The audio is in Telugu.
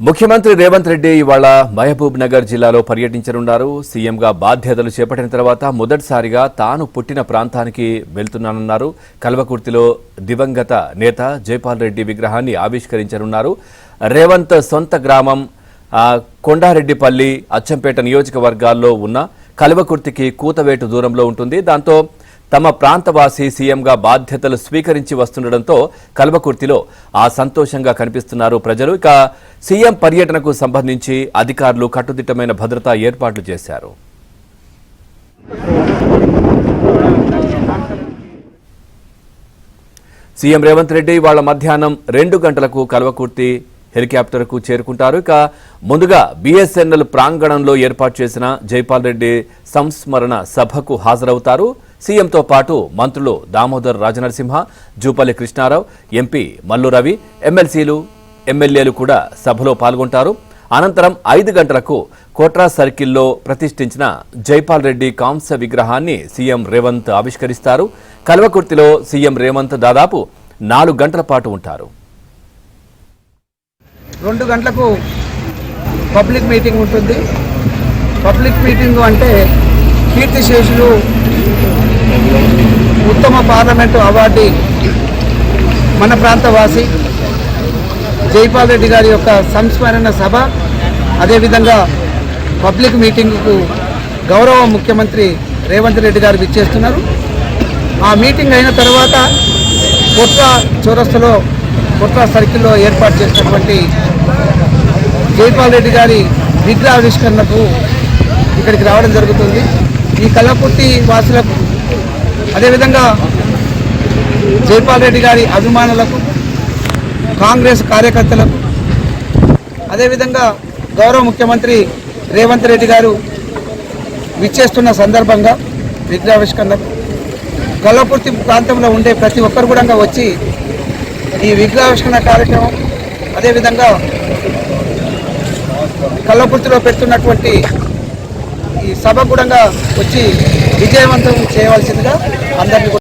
ముఖ్యమంత్రి రేవంత్ రెడ్డి ఇవాళ మహబూబ్ నగర్ జిల్లాలో పర్యటించనున్నారు. సీఎంగా బాధ్యతలు చేపట్టిన తర్వాత మొదటిసారిగా తాను పుట్టిన ప్రాంతానికి వెళ్తున్నానన్నారు. కల్వకుర్తిలో దివంగత నేత జైపాల్ రెడ్డి విగ్రహాన్ని ఆవిష్కరించనున్నారు. రేవంత్ సొంత గ్రామం కొండారెడ్డిపల్లి అచ్చంపేట నియోజకవర్గాల్లో ఉన్న కల్వకుర్తికి కూతవేటు దూరంలో ఉంటుంది. దాంతో తమ ప్రాంతవాసి సీఎంగా బాధ్యతలు స్వీకరించి వస్తుండటంతో కల్వకుర్తిలో ఆ సంతోషంగా కనిపిస్తున్నారు ప్రజలు. ఇక సీఎం పర్యటనకు సంబంధించి అధికారులు కట్టుదిట్టమైన భద్రతా ఏర్పాట్లు చేశారు. సీఎం రేవంత్ రెడ్డి వాళ్ళ మధ్యాహ్నం 2 గంటలకు కల్వకుర్తి హెలికాప్టర్కు చేరుకుంటారు. ఇక ముందుగా బీఎస్ఎన్ఎల్ ప్రాంగణంలో ఏర్పాటు చేసిన జైపాల్ రెడ్డి సంస్మరణ సభకు హాజరవుతారు. సీఎంతో పాటు మంత్రులు దామోదర్ రాజనరసింహ, జూపల్లి కృష్ణారావు, ఎంపీ మల్లు రవి, ఎమ్మెల్సీలు, ఎమ్మెల్యేలు కూడా సభలో పాల్గొంటారు. అనంతరం 5 గంటలకు కోట్రా సర్కిల్లో ప్రతిష్ఠించిన జైపాల్ రెడ్డి కాంస్య విగ్రహాన్ని సీఎం రేవంత్ ఆవిష్కరిస్తారు. కల్వకుర్తిలో సీఎం రేవంత్ దాదాపు 4 గంటల పాటు ఉంటారు. 2 గంటలకు పబ్లిక్ మీటింగ్ ఉంటుంది. పబ్లిక్ మీటింగ్ అంటే కీర్తిశేషులు ఉత్తమ పార్లమెంటు అవార్డు మన ప్రాంతవాసి జైపాల్ రెడ్డి గారి యొక్క సంస్మరణ సభ, అదేవిధంగా పబ్లిక్ మీటింగ్కు గౌరవ ముఖ్యమంత్రి రేవంత్ రెడ్డి గారు విచ్చేస్తున్నారు. ఆ మీటింగ్ అయిన తర్వాత కోట్రా చౌరస్తాలో కోట్రా సర్కిల్లో ఏర్పాటు చేసినటువంటి జైపాల్ రెడ్డి గారి విగ్రహావిష్కరణకు ఇక్కడికి రావడం జరుగుతుంది. ఈ కల్వకుర్తి వాసులకు, అదేవిధంగా జైపాల్ రెడ్డి గారి అభిమానులకు, కాంగ్రెస్ కార్యకర్తలకు, అదేవిధంగా గౌరవ ముఖ్యమంత్రి రేవంత్ రెడ్డి గారు విచ్చేస్తున్న సందర్భంగా విగ్రహావిష్కరణకు కల్వకుర్తి ప్రాంతంలో ఉండే ప్రతి ఒక్కరు కూడా వచ్చి ఈ విగ్రహావిష్కరణ కార్యక్రమం, అదేవిధంగా కల్వకుర్తిలో పెడుతున్నటువంటి ఈ సభ కూడా వచ్చి విజయవంతం చేయవలసిందిగా అందరినీ